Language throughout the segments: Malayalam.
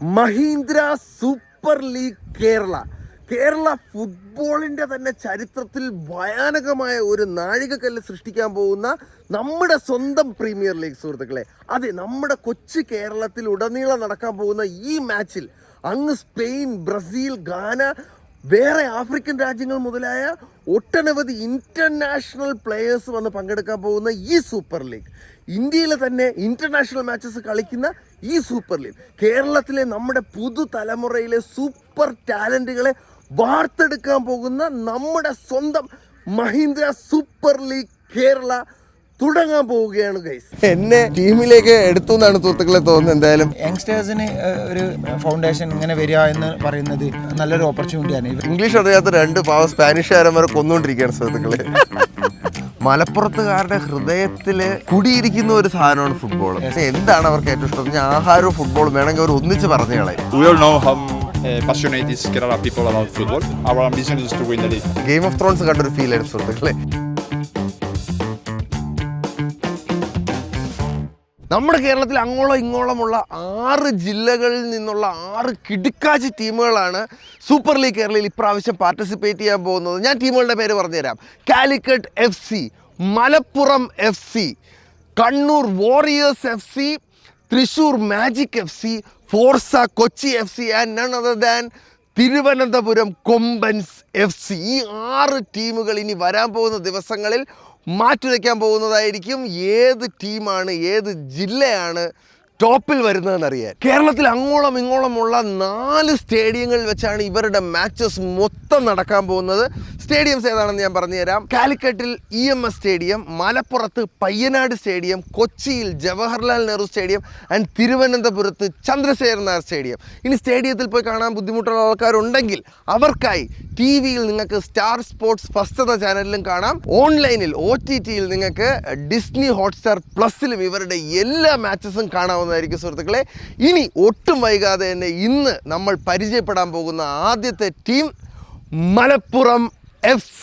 മഹീന്ദ്ര സൂപ്പർ ലീഗ് കേരള ഫുട്ബോളിൻ്റെ തന്നെ ചരിത്രത്തിൽ ഭയാനകമായ ഒരു നാഴികക്കല്ല് സൃഷ്ടിക്കാൻ പോകുന്ന നമ്മുടെ സ്വന്തം പ്രീമിയർ ലീഗ് സുഹൃത്തുക്കളെ. അതെ, നമ്മുടെ കൊച്ചു കേരളത്തിൽ ഉടനീളം നടക്കാൻ പോകുന്ന ഈ മാച്ചിൽ അങ്ങ് സ്പെയിൻ, ബ്രസീൽ, ഗാന, വേറെ ആഫ്രിക്കൻ രാജ്യങ്ങൾ മുതലായ ഒട്ടനവധി ഇൻ്റർനാഷണൽ പ്ലെയേഴ്സ് വന്ന് പങ്കെടുക്കാൻ പോകുന്ന ഈ സൂപ്പർ ലീഗ്, ഇന്ത്യയിലെ തന്നെ ഇൻ്റർനാഷണൽ മാച്ചസ് കളിക്കുന്ന ഈ സൂപ്പർ ലീഗ്, കേരളത്തിലെ നമ്മുടെ പുതുതലമുറയിലെ സൂപ്പർ ടാലൻറ്റുകളെ വാർത്തെടുക്കാൻ പോകുന്ന നമ്മുടെ സ്വന്തം മഹീന്ദ്ര സൂപ്പർ ലീഗ് കേരള തുടങ്ങാൻ പോവുകയാണ് ഗൈസ്. എന്നെ ടീമിലേക്ക് എടുത്തു എന്നാണ് സുഹൃത്തുക്കളെ തോന്നുന്നത്. എന്തായാലും യങ്സ്റ്റേഴ്സിന് ഒരു ഫൗണ്ടേഷൻ ഇങ്ങനെ വരിക എന്ന് പറയുന്നത് നല്ലൊരു ഓപ്പർച്യൂണിറ്റിയാണ്. ഇംഗ്ലീഷ് അറിയാത്ത രണ്ട് സ്പാനിഷുകാരന്മാരെ കൊന്നുകൊണ്ടിരിക്കുകയാണ് സുഹൃത്തുക്കളെ. മലപ്പുറത്തുകാരുടെ ഹൃദയത്തിൽ കുടിയിരിക്കുന്ന ഒരു സാധനമാണ് ഫുട്ബോൾ. എന്താണ് അവർക്ക് ഏറ്റവും ഇഷ്ടം? ആഹാരവും ഫുട്ബോളും വേണമെങ്കിൽ അവർ ഒന്നിച്ച് പറഞ്ഞു കളയും. Passionate is Kerala people about football. Our ambition is to win the league. Game of Thrones കണ്ടൊരു ഫീൽ ആയിരുന്നു സുഹൃത്തുക്കളെ. നമ്മുടെ കേരളത്തിൽ അങ്ങോളം ഇങ്ങോളമുള്ള 6 ജില്ലകളിൽ നിന്നുള്ള 6 കിടുക്കാച്ചി ടീമുകളാണ് സൂപ്പർ ലീഗ് കേരളയിൽ ഇപ്രാവശ്യം പാർട്ടിസിപ്പേറ്റ് ചെയ്യാൻ പോകുന്നത്. ഞാൻ ടീമുകളുടെ പേര് പറഞ്ഞുതരാം. Calicut FC, Malappuram FC, Kannur warriors FC, Thrissur magic FC, Forza Kochi FC and none other than Thiruvananthapuram Kombans FC. ഈ 6 ടീമുകൾ ഇനി വരാൻ പോകുന്ന ദിവസങ്ങളിൽ മാറ്റുരയ്ക്കാൻ പോകുന്നതായിരിക്കും. ഏത് ടീമാണ്, ഏത് ജില്ലയാണ് ടോപ്പിൽ വരുന്നതെന്നറിയാൻ കേരളത്തിൽ അങ്ങോളം ഇങ്ങോളമുള്ള 4 സ്റ്റേഡിയങ്ങളിൽ വെച്ചാണ് ഇവരുടെ മാച്ചസ് മൊത്തം നടക്കാൻ പോകുന്നത്. സ്റ്റേഡിയംസ് ഏതാണെന്ന് ഞാൻ പറഞ്ഞുതരാം. കാലിക്കറ്റിൽ EMS സ്റ്റേഡിയം, മലപ്പുറത്ത് പയ്യനാട് സ്റ്റേഡിയം, കൊച്ചിയിൽ ജവഹർലാൽ നെഹ്റു സ്റ്റേഡിയം ആൻഡ് തിരുവനന്തപുരത്ത് ചന്ദ്രശേഖർ നായർ സ്റ്റേഡിയം. ഇനി സ്റ്റേഡിയത്തിൽ പോയി കാണാൻ ബുദ്ധിമുട്ടുള്ള ആൾക്കാരുണ്ടെങ്കിൽ അവർക്കായി TV-യിൽ നിങ്ങൾക്ക് സ്റ്റാർ സ്പോർട്സ് ഫസ്റ്റ് എന്ന ചാനലിലും കാണാം. ഓൺലൈനിൽ OTT-യിൽ നിങ്ങൾക്ക് ഡിസ്നി ഹോട്ട്സ്റ്റാർ പ്ലസിലും ഇവരുടെ എല്ലാ മാച്ചസും കാണാവുന്നതായിരിക്കും സുഹൃത്തുക്കളെ. ഇനി ഒട്ടും വൈകാതെ തന്നെ ഇന്ന് നമ്മൾ പരിചയപ്പെടാൻ പോകുന്ന ആദ്യത്തെ ടീം മലപ്പുറം FC.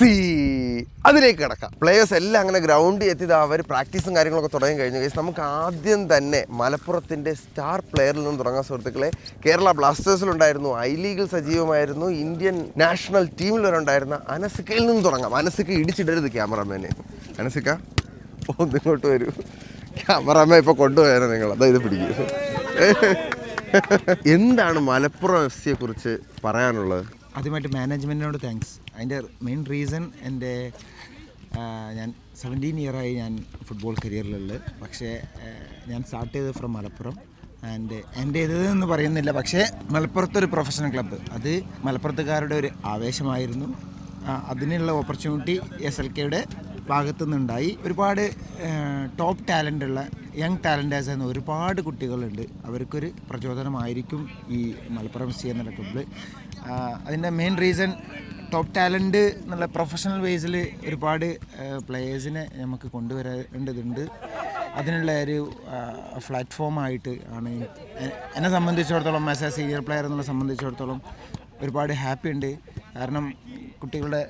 അതിലേക്ക് കിടക്കാം. പ്ലേയേഴ്സ് എല്ലാം അങ്ങനെ ഗ്രൗണ്ടിൽ എത്തിയത് അവർ പ്രാക്ടീസും കാര്യങ്ങളൊക്കെ തുടങ്ങി കഴിഞ്ഞു. നമുക്ക് ആദ്യം തന്നെ മലപ്പുറത്തിൻ്റെ സ്റ്റാർ പ്ലെയറിൽ നിന്ന് തുടങ്ങാൻ സുഹൃത്തുക്കളെ. കേരള ബ്ലാസ്റ്റേഴ്സിലുണ്ടായിരുന്നു, I ലീഗിൽ സജീവമായിരുന്നു, ഇന്ത്യൻ നാഷണൽ ടീമിൽ വരെ ഉണ്ടായിരുന്ന അനസിക്കയിൽ നിന്ന് തുടങ്ങാം. അനസിക്ക ഇടിച്ചിടരുത് ക്യാമറാമാനെ. അനസിക്ക ഒന്നിങ്ങോട്ട് വരൂ. ക്യാമറാമാൻ ഇപ്പോൾ കൊണ്ടുപോയാലോ നിങ്ങൾ? അതാ ഇത് പിടിക്കും. എന്താണ് മലപ്പുറം FC-യെ കുറിച്ച് പറയാനുള്ളത്? ആദ്യമായിട്ട് മാനേജ്മെൻറ്റിനോട് താങ്ക്സ്. അതിൻ്റെ മെയിൻ റീസൺ ഞാൻ 17 ഇയറായി ഞാൻ ഫുട്ബോൾ കരിയറിലുള്ളത്. പക്ഷേ ഞാൻ സ്റ്റാർട്ട് ചെയ്തത് ഫ്രം മലപ്പുറം ആൻഡ് എൻ്റെ ഇതെന്ന് പറയുന്നില്ല. പക്ഷേ മലപ്പുറത്തൊരു പ്രൊഫഷണൽ ക്ലബ്ബ്, അത് മലപ്പുറത്തുകാരുടെ ഒരു ആവേശമായിരുന്നു. അതിനുള്ള ഓപ്പർച്യൂണിറ്റി SLKയുടെ ഭാഗത്തുനിന്നുണ്ടായി. ഒരുപാട് ടോപ്പ് ടാലൻ്റുള്ള യങ് ടാലൻറ്റേഴ്സ് എന്ന ഒരുപാട് കുട്ടികളുണ്ട്. അവർക്കൊരു പ്രചോദനമായിരിക്കും ഈ മലപ്പുറം FC എന്നുള്ള ക്ലബ്ബ്. അതിൻ്റെ മെയിൻ റീസൺ ടോപ്പ് ടാലൻറ്റ് എന്നുള്ള പ്രൊഫഷണൽ ബേസിൽ ഒരുപാട് പ്ലെയേഴ്സിനെ നമുക്ക് കൊണ്ടുവരേണ്ടതുണ്ട്. അതിനുള്ള ഒരു പ്ലാറ്റ്ഫോമായിട്ട് ആണ് എന്നെ സംബന്ധിച്ചിടത്തോളം, ആസ് എ സീനിയർ പ്ലെയർ എന്നുള്ള സംബന്ധിച്ചിടത്തോളം ഒരുപാട് ഹാപ്പി ഉണ്ട്. കാരണം കുട്ടികളുടെ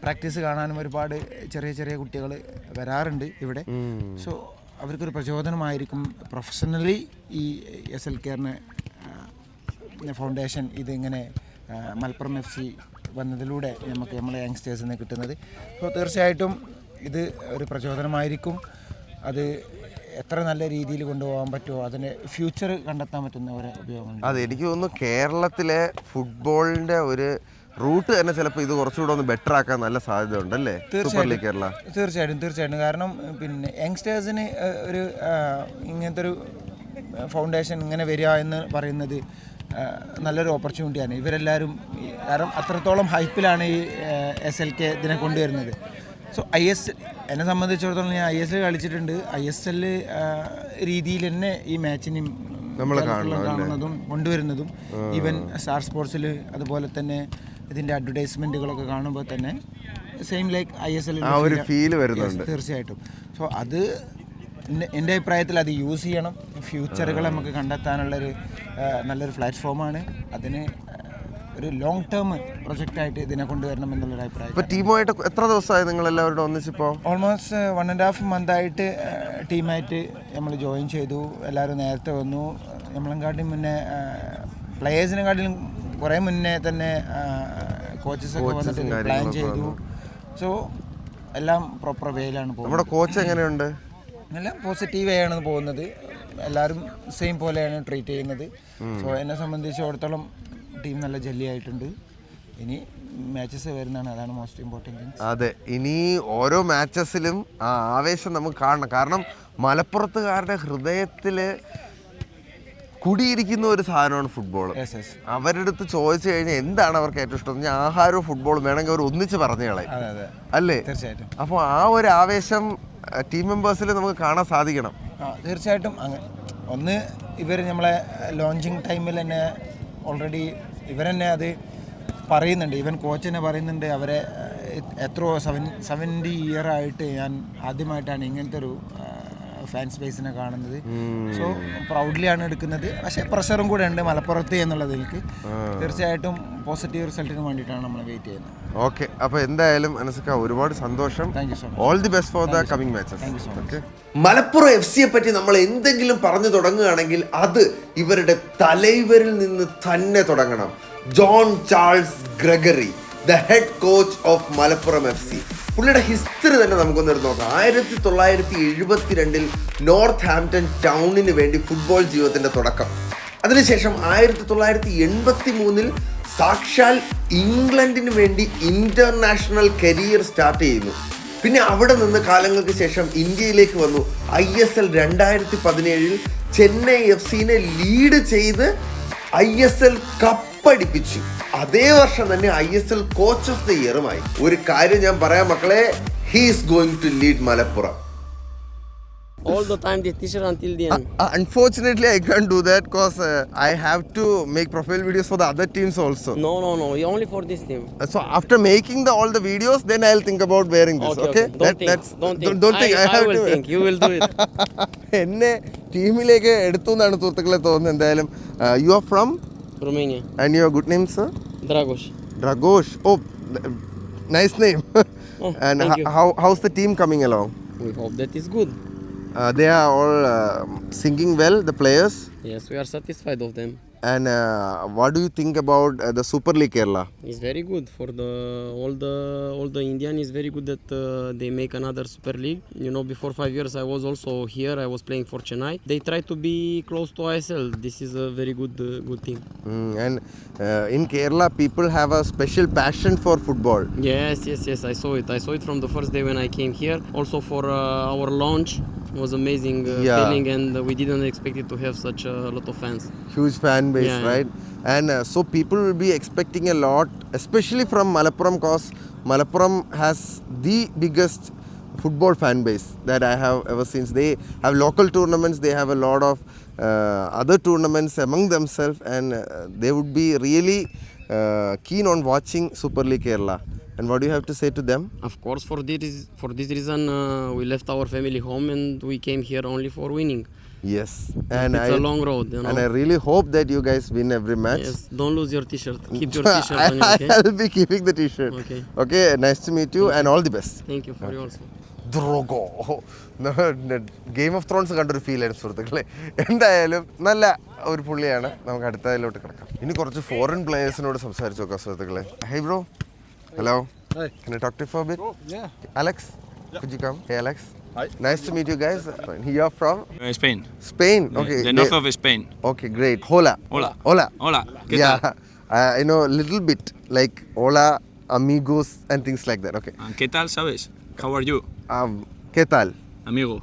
പ്രാക്ടീസ് കാണാനും ഒരുപാട് ചെറിയ ചെറിയ കുട്ടികൾ വരാറുണ്ട് ഇവിടെ. സോ അവർക്കൊരു പ്രചോദനമായിരിക്കും പ്രൊഫഷണലി ഈ SLKയുടെ ഫൗണ്ടേഷൻ ഇതിങ്ങനെ മലപ്പുറം FC വന്നതിലൂടെ നമുക്ക് നമ്മളെ യങ്സ്റ്റേഴ്സിന് കിട്ടുന്നത്. സോ തീർച്ചയായിട്ടും ഇത് ഒരു പ്രചോദനമായിരിക്കും. അത് എത്ര നല്ല രീതിയിൽ കൊണ്ടുപോകാൻ പറ്റുമോ അതിന് ഫ്യൂച്ചർ കണ്ടെത്താൻ പറ്റുന്ന ഒരു ഉപയോഗം. അതെ, എനിക്ക് തോന്നുന്നു കേരളത്തിലെ ഫുട്ബോളിൻ്റെ ഒരു റൂട്ട് തന്നെ ചിലപ്പോൾ ഇത് കുറച്ചുകൂടെ ഒന്ന് ബെറ്റർ ആക്കാൻ നല്ല സാധ്യത ഉണ്ടല്ലേ? തീർച്ചയായിട്ടും. കാരണം പിന്നെ യങ്സ്റ്റേഴ്സിന് ഒരു ഇങ്ങനത്തെ ഒരു ഫൗണ്ടേഷൻ ഇങ്ങനെ വരിക എന്ന് പറയുന്നത് നല്ലൊരു ഓപ്പർച്യൂണിറ്റിയാണ്. ഇവരെല്ലാവരും കാരണം അത്രത്തോളം ഹൈപ്പിലാണ് ഈ SLK ഇതിനെ കൊണ്ടുവരുന്നത്. സോ എന്നെ സംബന്ധിച്ചിടത്തോളം ഞാൻ ISL കളിച്ചിട്ടുണ്ട്. ISL രീതിയിൽ തന്നെ ഈ മാച്ചിനും നമ്മൾ കാണുന്നതും കൊണ്ടുവരുന്നതും ഈവൻ സ്റ്റാർ സ്പോർട്സിൽ അതുപോലെ തന്നെ ഇതിൻ്റെ അഡ്വർടൈസ്മെൻറ്റുകളൊക്കെ കാണുമ്പോൾ തന്നെ സെയിം ലൈക്ക് ISL ഒരു ഫീൽ വരുന്നുണ്ട്. തീർച്ചയായിട്ടും. സോ അത് എൻ്റെ അഭിപ്രായത്തിൽ അത് യൂസ് ചെയ്യണം. ഫ്യൂച്ചറുകൾ നമുക്ക് കണ്ടെത്താനുള്ളൊരു നല്ലൊരു പ്ലാറ്റ്ഫോമാണ്. അതിന് ഒരു ലോങ് ടേം പ്രൊജക്റ്റായിട്ട് ഇതിനെ കൊണ്ടുവരണം എന്നുള്ളൊരു അഭിപ്രായം. ഇപ്പോൾ ടീമുമായിട്ട് എത്ര ദിവസമായി നിങ്ങളെല്ലാവരും ഒന്നിച്ചിപ്പോൾ? ഓൾമോസ്റ്റ് 1.5 മന്തായിട്ട് ടീമായിട്ട് നമ്മൾ ജോയിൻ ചെയ്തു. എല്ലാവരും നേരത്തെ വന്നു. നമ്മളെക്കാട്ടും മുന്നേ പ്ലെയേഴ്സിനെക്കാട്ടിലും കുറേ മുന്നേ തന്നെ കോച്ചസൊക്കെ വന്നിട്ട് പ്ലാൻ ചെയ്തു. സോ എല്ലാം പ്രോപ്പർ വേയിലാണ് പോകുന്നത്. നമ്മുടെ കോച്ച് എങ്ങനെയുണ്ട്? എല്ലാം പോസിറ്റീവ് ആണ് പോകുന്നത്. എല്ലാവരും സെയിം പോലെയാണ് ട്രീറ്റ് ചെയ്യുന്നത്. സോ എന്നെ സംബന്ധിച്ചിടത്തോളം ടീം നല്ല ജെല്ലിയായിട്ടുണ്ട്. ഇനി മാച്ചസ് വരുന്നതാണ്, അതാണ് മോസ്റ്റ് ഇമ്പോർട്ടൻറ്റ് തിങ്. അതെ, ഇനി ഓരോ മാച്ചസിലും ആ ആവേശം നമുക്ക് കാണണം. കാരണം മലപ്പുറത്തുകാരുടെ ഹൃദയത്തിൽ കുടിയിരിക്കുന്ന ഒരു സാധനമാണ് ഫുട്ബോൾ. അവരുടെ അടുത്ത് ചോദിച്ചു കഴിഞ്ഞാൽ എന്താണ് അവർക്ക് ഏറ്റവും ഇഷ്ടം? ഞാൻ ആഹാരവും ഫുട്ബോളും വേണമെങ്കിൽ അവർ ഒന്നിച്ച് പറഞ്ഞു കളയും, അല്ലേ? തീർച്ചയായിട്ടും. അപ്പോൾ ആ ഒരു ആവേശം ടീം മെമ്പേഴ്സിൽ നമുക്ക് കാണാൻ സാധിക്കണം. തീർച്ചയായിട്ടും. ഒന്ന് ഇവർ നമ്മളെ ലോഞ്ചിങ് ടൈമിൽ തന്നെ ഓൾറെഡി ഇവരെന്നെ അത് പറയുന്നുണ്ട്. ഈവൻ കോച്ച് തന്നെ പറയുന്നുണ്ട്, അവരെ എത്രയോ 70 ഇയർ ആയിട്ട് ഞാൻ ആദ്യമായിട്ടാണ് ഇങ്ങനത്തെ ഒരു ഫാൻ സ്പേസിനെ കാണുന്നത്. സോ പ്രൗഡ്ലി ആണ് എടുക്കുന്നത്. പക്ഷേ പ്രഷറും കൂടെ ഉണ്ട് മലപ്പുറത്ത് എന്നുള്ളതിലേക്ക്. തീർച്ചയായിട്ടും പോസിറ്റീവ് റിസൾട്ടിന് വേണ്ടിയിട്ടാണ് നമ്മൾ വെയിറ്റ് ചെയ്യുന്നത്. ഓക്കെ, അപ്പോൾ എന്തായാലും അനസിക്ക ഒരുപാട് സന്തോഷം. Thank you so much. All the best for the coming matches. Thank you so much. Malappuram FC യെ പറ്റി നമ്മൾ എന്തെങ്കിലും പറഞ്ഞു തുടങ്ങുകയാണെങ്കിൽ അത് ഇവരുടെ തലൈവരിൽ നിന്ന് തന്നെ തുടങ്ങണം. John Charles Gregory, the head coach of Malappuram FC. പുള്ളിയുടെ ഹിസ്റ്ററി തന്നെ നമുക്കൊന്ന് എടുത്ത് നോക്കാം. 1972 നോർത്ത് ഹാംപ്ടൺ ടൗണിന് വേണ്ടി ഫുട്ബോൾ ജീവിതത്തിൻ്റെ തുടക്കം. അതിനുശേഷം 1983 സാക്ഷാൽ ഇംഗ്ലണ്ടിന് വേണ്ടി ഇൻ്റർനാഷണൽ കരിയർ സ്റ്റാർട്ട് ചെയ്യുന്നു. പിന്നെ അവിടെ നിന്ന് കാലങ്ങൾക്ക് ശേഷം ഇന്ത്യയിലേക്ക് വന്നു. ISL 2017 ചെന്നൈ FC-നെ ലീഡ് ചെയ്ത് ISL കപ്പടിപ്പിച്ചു. അതേ വർഷം തന്നെ ISL കോച്ച് ഓഫ് ദ ഇയറുമായി. ഒരു കാര്യം ഞാൻ പറയാം മക്കളെ, he is going to lead Malappuram. All the time this t-shirt until the end. Unfortunately, I can't do that because I have to make profile videos for the other teams also. No, only for this team. So after making all the videos, then I'll think about wearing this. Okay? Don't think. I will think. You will do it. എന്നെ ടീമിലേക്ക് എടുത്തു എന്നാണ് സുഹൃത്തുക്കളെ തോന്നുന്നത്. എന്തായാലും you are from Romania. and your good name, sir? Dragosh. Oh, nice name. Oh, and thank you. how's the team coming along? We hope that is good. They are all singing well, the players. Yes, we are satisfied of them. And what do you think about the Super League Kerala? It's very good for all the Indian. Is very good that they make another Super League. You know, before 5 years I was also here. I was playing for Chennai. They try to be close to ISL. This is a very good thing. And in Kerala, people have a special passion for football. Yes. I saw it from the first day when I came here. Also for our launch. It was amazing feeling, and we didn't expect it to have such a lot of fans. Huge fan base, right? And so people will be expecting a lot, especially from Malappuram, because Malappuram has the biggest football fan base that I have ever seen. They have local tournaments, they have a lot of other tournaments among themselves, and they would be really keen on watching Super League Kerala. And what do you have to say to them? Of course, for this reason, we left our family home and we came here only for winning. Yes, and it's a long road, you know. And I really hope that you guys win every match. Yes, don't lose your t-shirt. Keep your t-shirt on you, okay? I'll be keeping the t-shirt. Okay, nice to meet you and all the best. Thank you for you also. Drogo, Game of Thrones കണ്ടൊരു ഫീൽ ആയിരുന്നു സുഹൃത്തുക്കളെ. എന്തായാലും നല്ല ഒരു പുള്ളിയാണ്. നമുക്ക് അടുത്തതിലോട്ട് കിടക്കാം. ഇനി കുറച്ച് ഫോറിൻ പ്ലേയേഴ്സിനോട് സംസാരിച്ച് നോക്കാം സുഹൃത്തുക്കളെ. Hi bro. Hello. Hi. Can I talk to you for a bit? Yeah. Alex, could you come? Hey Alex. Hi. Nice to meet you guys. You are from? Spain. Spain. Okay. The north of Spain. Okay, great. Hola. Hola. ¿Qué tal? I know a little bit like hola, amigos and things like that. Okay. ¿Qué tal, sabes? How are you? ¿Qué tal? Amigo.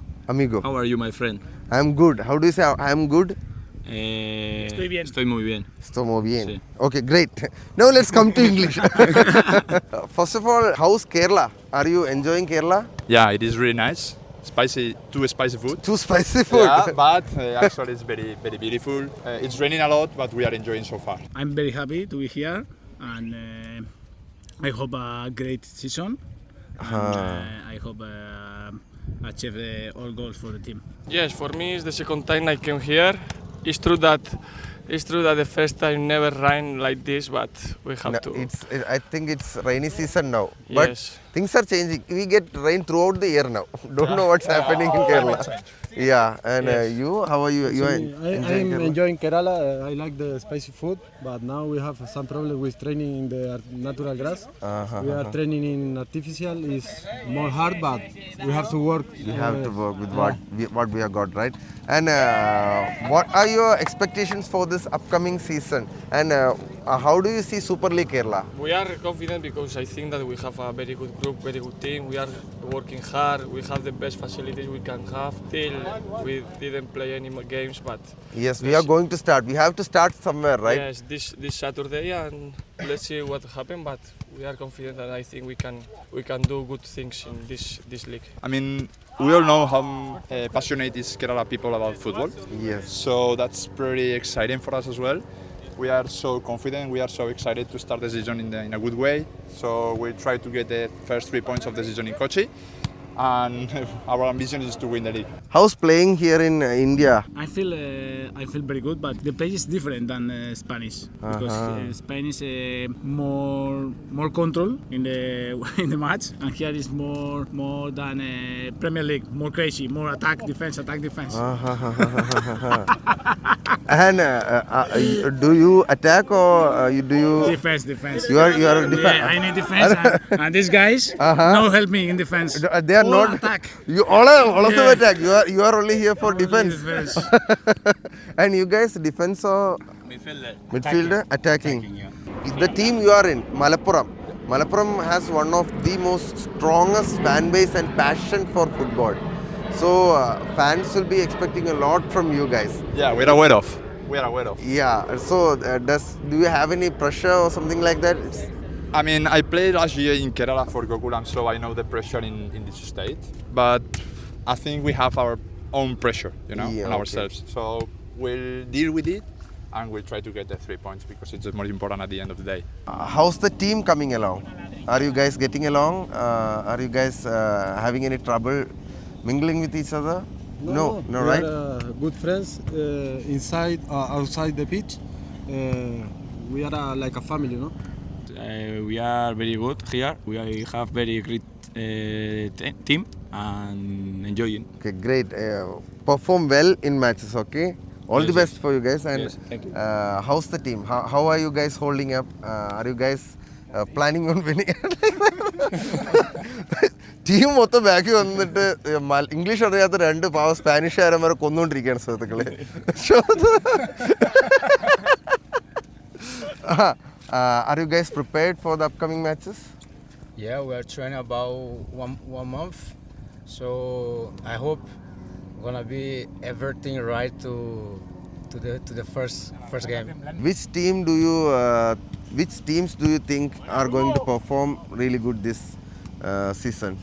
How are you, my friend? I'm good. How do you say I'm good? Estoy bien. Estoy muy bien. Estoy muy bien. Sí. Okay, great. Now let's come to English. First of all, how's Kerala? Are you enjoying Kerala? Yeah, it is really nice. Too spicy food. Too spicy food. Yeah, but actually it's very, very beautiful. It's raining a lot, but we are enjoying so far. I'm very happy to be here, and I hope a great season. And, I hope achieve all goals for the team. Yes, for me it's the second time I came here. It's true that the first time never rain like this, but we have to. I think it's rainy season now. But Yes. things are changing. We get rain throughout the year now. Don't know what's happening in Kerala. Yeah, and you, how are you? You are I'm enjoying Kerala. I like the spicy food, but now we have some problem with training in the natural grass. We are training in artificial. Is more hard, but we have to work. You have to work with what we have got, right? And what are your expectations for this upcoming season? And how do you see Super League Kerala? We are confident because I think that we have a very good group, very good team. We are working hard. We have the best facilities we can have. Still, we didn't play any more games, but Yes, we are going to start. We have to start somewhere, right? yes, this Saturday, and let's see what happens. But we are confident that I think we can do good things in this league. I mean, we all know how passionate is Kerala people about football. Yes. So that's pretty exciting for us as well. We are so confident, we are so excited to start the season in a good way. So we'll try to get the first 3 points of the season in Kochi. And our ambition is to win the league. How's playing here in India? I feel very good, but the play is different than Spanish because Spanish more control in the match, and here is more than Premier League, more crazy, more attack defense. And do you attack or do you? Defense. You are defense. Yeah, I need defense, and these guys no help me in defense. They are All not. attack. You all also attack. You are only here for defense. And you guys defense or midfielder attacking. The team you are in, Malappuram. Malappuram has one of the most strongest fan base and passion for football. So fans will be expecting a lot from you guys. Yeah, we're aware of. Yeah. So do you have any pressure or something like that? I mean, I played last year in Kerala for Gokulam, so I know the pressure in this state. But I think we have our own pressure, Yeah, on okay. ourselves. So we'll deal with it and we'll try to get the 3 points because it's the most important at the end of the day. How's the team coming along? Are you guys getting along? Are you guys having any trouble mingling with each other? No, we right? are good friends inside, outside the pitch. We are like a family, no? We are very good here. We have very great team and enjoying. Okay, great. Perform well in matches, okay? All the best for you guys. And Yes, thank you. How's the team? How are you guys holding up? Are you guys planning on winning? Team മൊത്തം ബാക്കി വന്നിട്ട് ഇംഗ്ലീഷ് അറിയാത്ത രണ്ട് പാവ സ്പാനിഷുകാരന്മാരെ കൊന്നുകൊണ്ടിരിക്കുകയാണ് സുഹൃത്തുക്കളെ. Are you guys prepared for the upcoming matches? Yeah, we are training about one month, so I hope gonna be everything right to the first game. Which teams do you think are going to perform really good this season?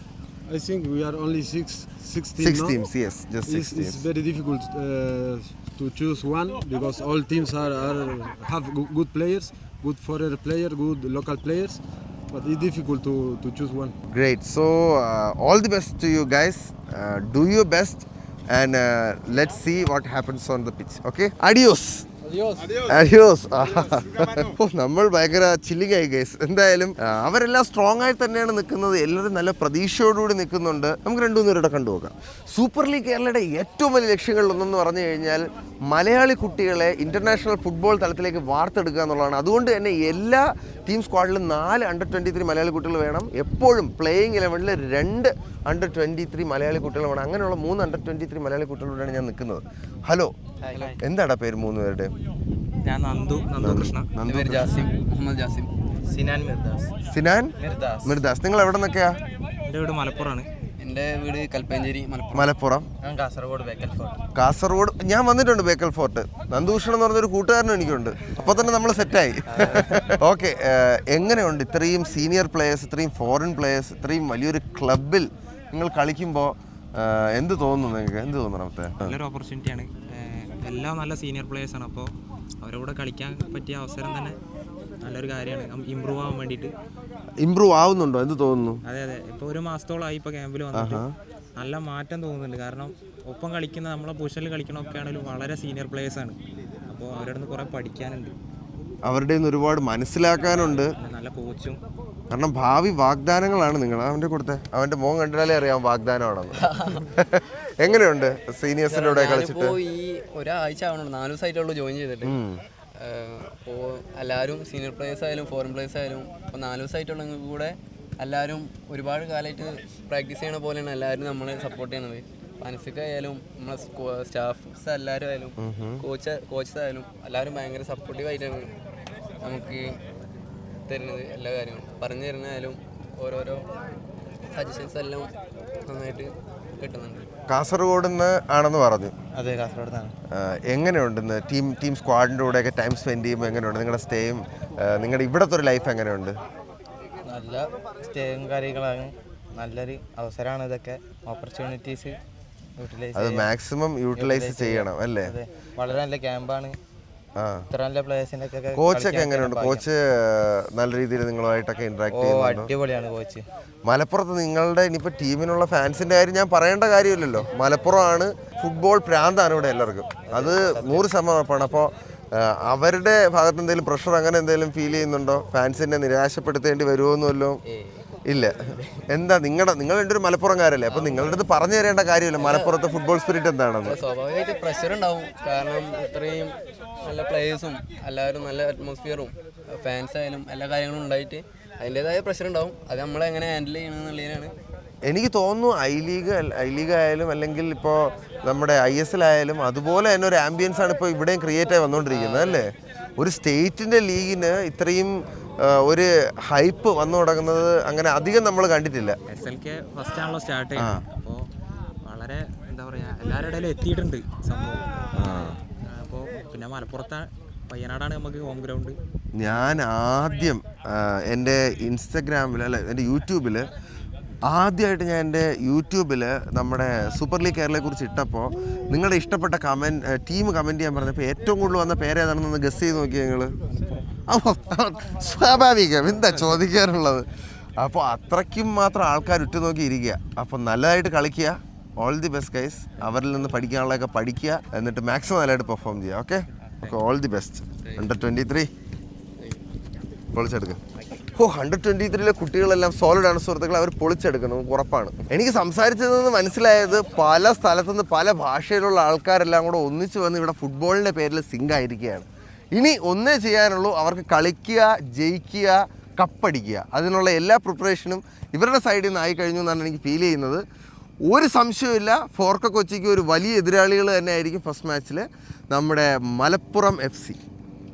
I think we are only six teams. 6 no? teams, yes, just 6 It's teams. very difficult to choose one because all teams have good players, good foreign players, good local players, but it's difficult to choose one. Great. So all the best to you guys. Do your best and let's see what happens on the pitch. Okay? Adios. Adios. നമ്മൾ ഭയങ്കര ചില്ലിങ് ആയി ഗൈസ്. എന്തായാലും അവരെല്ലാം സ്ട്രോങ് ആയി തന്നെയാണ് നിൽക്കുന്നത്. എല്ലാവരും നല്ല പ്രതീക്ഷയോടുകൂടി നിൽക്കുന്നുണ്ട്. നമുക്ക് രണ്ടു പേരുടെ കണ്ടുപോകാം. സൂപ്പർ ലീഗ് കേരളയുടെ ഏറ്റവും വലിയ ലക്ഷ്യങ്ങളിലൊന്നെന്ന് പറഞ്ഞു കഴിഞ്ഞാൽ മലയാളി കുട്ടികളെ ഇൻ്റർനാഷണൽ ഫുട്ബോൾ തലത്തിലേക്ക് വാർത്തെടുക്കുക എന്നുള്ളതാണ്. അതുകൊണ്ട് തന്നെ എല്ലാ ടീം സ്ക്വാഡിലും 4 under-23 മലയാളി കുട്ടികൾ വേണം. എപ്പോഴും പ്ലേയിങ് 11-ൽ 2 under-23 മലയാളി കുട്ടികൾ വേണം. അങ്ങനെയുള്ള 3 under-23 മലയാളി കുട്ടികളോടാണ് ഞാൻ നിൽക്കുന്നത്. ഹലോ, എന്താടാ പേര് 3 പേരുടെ? ഞാൻ നന്ദു കൃഷ്ണ, ജാസിം, മുഹമ്മദ് ജാസിം, സിനാൻ മിർദാസ്. നിങ്ങൾ എവിടെ നിന്നൊക്കെയാ? എൻ്റെ വീട് മലപ്പുറമാണ്. എൻ്റെ വീട് കൽപ്പഞ്ചേരി, മലപ്പുറം. ഞാൻ കാസർഗോഡ് ബേക്കൽ ഫോർട്ട്. കാസർഗോഡ് ഞാൻ വന്നിട്ടുണ്ട്. ബേക്കൽ ഫോർട്ട്. നന്ദുഭൂഷൺ എന്ന് പറഞ്ഞൊരു കൂട്ടുകാരനും എനിക്കുണ്ട്. അപ്പോൾ തന്നെ നമ്മൾ സെറ്റായി. ഓക്കെ, എങ്ങനെയുണ്ട് ഇത്രയും സീനിയർ പ്ലേയേഴ്സ്, ഇത്രയും ഫോറിൻ പ്ലേയേഴ്സ്, ഇത്രയും വലിയൊരു ക്ലബിൽ നിങ്ങൾ കളിക്കുമ്പോൾ എന്ത് തോന്നുന്നു നിങ്ങൾക്ക്? എന്ത് തോന്നുന്നു? നല്ലൊരു ഓപ്പർച്യൂണിറ്റിയാണ്. എല്ലാം നല്ല സീനിയർ പ്ലേയേഴ്സാണ്. അപ്പോൾ അവരുടെ കൂടെ കളിക്കാൻ പറ്റിയ അവസരം തന്നെ നല്ലൊരു കാര്യമാണ്. ഇമ്പ്രൂവ് ആവാൻ വേണ്ടിയിട്ട്. ഇമ്പ്രൂവ് ആവുന്നുണ്ടോ? എന്ത് തോന്നുന്നു? അതെ, ഇപ്പോൾ 1 മാസത്തോളമായി ഇപ്പോൾ ക്യാമ്പിൽ വന്നിട്ട് നല്ല മാറ്റം തോന്നുന്നുണ്ട്. കാരണം ഒപ്പം കളിക്കുന്ന നമ്മളെ പൊസിഷനിൽ കളിക്കണമൊക്കെ ആണെങ്കിലും വളരെ സീനിയർ പ്ലേയേഴ്സാണ്. അപ്പോൾ അവരുടെ നിന്ന് കുറേ പഠിക്കാനുണ്ട്. അവരുടെ നിന്ന് ഒരുപാട് മനസ്സിലാക്കാനുണ്ട്. നല്ല കോച്ചും കാരണം ഭാവി വാഗ്ദാനങ്ങളാണ് നിങ്ങൾ. അവൻ്റെ കൊടുത്തേ, അവൻ്റെ മോൻ കണ്ടാലേ അറിയാം വാഗ്ദാനമാണെന്ന്. എങ്ങനെയുണ്ട് സീനിയേഴ്സിൻ്റെ കൂടെ കളിച്ചിട്ട്? ഈ ഒരാഴ്ച ആവണുള്ളൂ, 4 ദിവസമായിട്ടുള്ളൂ ജോയിൻ ചെയ്തിട്ട്. അപ്പോൾ എല്ലാവരും സീനിയർ പ്ലേയേഴ്സ് ആയാലും ഫോറിൻ പ്ലേയേഴ്സ് ആയാലും ഇപ്പോൾ 4 ദിവസമായിട്ടുള്ള കൂടെ എല്ലാവരും ഒരുപാട് കാലമായിട്ട് പ്രാക്ടീസ് ചെയ്യണ പോലെയാണ് എല്ലാവരും നമ്മളെ സപ്പോർട്ട് ചെയ്യണത്. അൻസിക്കായാലും നമ്മളെ സ്റ്റാഫ്സ് എല്ലാവരും ആയാലും കോച്ചസ് ആയാലും എല്ലാവരും ഭയങ്കര സപ്പോർട്ടീവായിട്ടാണ് നമുക്ക് തരുന്നത്. എല്ലാ കാര്യങ്ങളും പറഞ്ഞു തരുന്നതായാലും ഓരോരോ സജഷൻസ് എല്ലാം നന്നായിട്ട് കിട്ടുന്നുണ്ട്. കാസർഗോഡ് നിന്ന് ആണെന്ന് പറഞ്ഞു. അതെ, കാസർഗോഡ് നിന്നാണ്. എങ്ങനെയുണ്ടെന്ന് ടീം സ്ക്വാഡിൻ്റെ കൂടെയൊക്കെ ടൈം സ്പെൻഡ് ചെയ്യുമ്പോൾ എങ്ങനെയുണ്ട് നിങ്ങളുടെ സ്റ്റേയും നിങ്ങളുടെ ഇവിടുത്തെ ഒരു ലൈഫ് എങ്ങനെയുണ്ട്? നല്ല സ്റ്റേയും കാര്യങ്ങളാണ്, നല്ലൊരു അവസരമാണ് ഇതൊക്കെ. ഓപ്പർച്യൂണിറ്റീസ് അത് മാക്സിമം യൂട്ടിലൈസ് ചെയ്യണം അല്ലേ? വളരെ നല്ല ക്യാമ്പാണ്. ഇത്ര നല്ല പ്ലേയേഴ്സിൻ്റെ ഒക്കെ. കോച്ചൊക്കെ എങ്ങനെയുണ്ട്? കോച്ച് നല്ല രീതിയിൽ നിങ്ങളുമായിട്ടൊക്കെ ഇന്ററാക്ട് ചെയ്യുന്നുണ്ടോ? അടിപൊളിയാണ് കോച്ച്. മലപ്പുറത്ത് നിങ്ങളുടെ ഇനിയിപ്പോൾ ടീമിനുള്ള ഫാൻസിൻ്റെ കാര്യം ഞാൻ പറയേണ്ട കാര്യമില്ലല്ലോ. മലപ്പുറമാണ്, ഫുട്ബോൾ പ്രാന്താണ് ഇവിടെ എല്ലാവർക്കും, അത് 100% ഉറപ്പാണ്. അപ്പോൾ അവരുടെ ഭാഗത്ത് എന്തെങ്കിലും പ്രഷർ അങ്ങനെ എന്തെങ്കിലും ഫീൽ ചെയ്യുന്നുണ്ടോ? ഫാൻസിനെ നിരാശപ്പെടുത്തേണ്ടി വരുമോന്നുമല്ലോ? ഇല്ല. എന്താ നിങ്ങൾ എൻ്റെ ഒരു മലപ്പുറംകാരല്ലേ, അപ്പോൾ നിങ്ങളുടെ അടുത്ത് പറഞ്ഞു തരേണ്ട കാര്യമില്ല മലപ്പുറത്തെ ഫുട്ബോൾ സ്പിരിറ്റ് എന്താണെന്ന്. സ്വാഭാവികമായിട്ട് പ്രഷർ ഉണ്ടാവും, കാരണം ഇത്രയും നല്ല പ്ലേയേഴ്സും എല്ലാവരും നല്ല അറ്റ്മോസ്ഫിയറും ഫാൻസ് ആയാലും എല്ലാ കാര്യങ്ങളും ഉണ്ടായിട്ട് അതിൻ്റെതായ പ്രഷർ ഉണ്ടാവും. അത് നമ്മളെ എങ്ങനെ ഹാൻഡിൽ ചെയ്യണമെന്നുള്ളതിനാണ്. എനിക്ക് തോന്നുന്നു ഐ ലീഗ് ആയാലും അല്ലെങ്കിൽ ഇപ്പോൾ നമ്മുടെ ISL ആയാലും അതുപോലെ തന്നെ ഒരു ആംബിയൻസ് ആണ് ഇപ്പോൾ ഇവിടെയും ക്രിയേറ്റ് ആയി വന്നുകൊണ്ടിരിക്കുന്നത് അല്ലേ? ഒരു സ്റ്റേറ്റിൻ്റെ ലീഗിന് ഇത്രയും ഒരു ഹൈപ്പ് വന്നു തുടങ്ങുന്നത് അങ്ങനെ അധികം നമ്മൾ കണ്ടിട്ടില്ല. SLK ഫസ്റ്റ് ആണല്ലോ സ്റ്റാർട്ട് ചെയ്യുന്നത്, അപ്പോൾ വളരെ എന്താ പറയുക എല്ലാവരുടെ ഇടയിലും എത്തിയിട്ടുണ്ട് സംഭവം. അപ്പോൾ പിന്നെ മലപ്പുറത്തെ പയ്യനാടാണ് നമുക്ക് ഹോം ഗ്രൗണ്ട്. ഞാൻ ആദ്യം എൻ്റെ ഇൻസ്റ്റഗ്രാമിൽ അല്ല എൻ്റെ യൂട്യൂബിൽ ആദ്യമായിട്ട് ഞാൻ എൻ്റെ യൂട്യൂബിൽ നമ്മുടെ സൂപ്പർ ലീഗ് കേരളയെക്കുറിച്ച് ഇട്ടപ്പോൾ നിങ്ങളുടെ ഇഷ്ടപ്പെട്ട ടീം കമൻറ്റ് ചെയ്യാൻ പറഞ്ഞപ്പോൾ ഏറ്റവും കൂടുതൽ വന്ന പേരേതാണെന്നൊന്ന് ഗസ് ചെയ്ത് നോക്കിയാൽ നിങ്ങൾ. സ്വാഭാവികം, എന്താ ചോദിക്കാനുള്ളത്? അപ്പോൾ അത്രയ്ക്കും മാത്രം ആൾക്കാർ ഉറ്റുനോക്കി ഇരിക്കുക. അപ്പോൾ നല്ലതായിട്ട് കളിക്കുക. All the best guys. അവരിൽ നിന്ന് പഠിക്കാനുള്ളതൊക്കെ പഠിക്കുക, എന്നിട്ട് മാക്സിമം നല്ലതായിട്ട് പെർഫോം ചെയ്യുക. Okay, all the best. Under 23 പൊളിച്ചെടുക്കുക. 123 കുട്ടികളെല്ലാം സോളിഡാണ് സുഹൃത്തുക്കൾ, അവർ പൊളിച്ചെടുക്കണം, ഉറപ്പാണ്. എനിക്ക് സംസാരിച്ചതെന്ന് മനസ്സിലായത് പല സ്ഥലത്തുനിന്ന് പല ഭാഷയിലുള്ള ആൾക്കാരെല്ലാം കൂടെ ഒന്നിച്ച് വന്ന് ഇവിടെ ഫുട്ബോളിൻ്റെ പേരിൽ സിങ്ക് ആയിരിക്കുകയാണ്. ഇനി ഒന്നേ ചെയ്യാനുള്ളൂ, അവർക്ക് കളിക്കുക, ജയിക്കുക, കപ്പടിക്കുക. അതിനുള്ള എല്ലാ പ്രിപ്പറേഷനും ഇവരുടെ സൈഡിൽ നിന്ന് ആയി കഴിഞ്ഞു എന്നാണ് എനിക്ക് ഫീൽ ചെയ്യുന്നത്. ഒരു സംശയമില്ല, ഫോർക്ക കൊച്ചിക്ക് ഒരു വലിയ എതിരാളികൾ തന്നെ ആയിരിക്കും ഫസ്റ്റ് മാച്ചിൽ നമ്മുടെ മലപ്പുറം FC.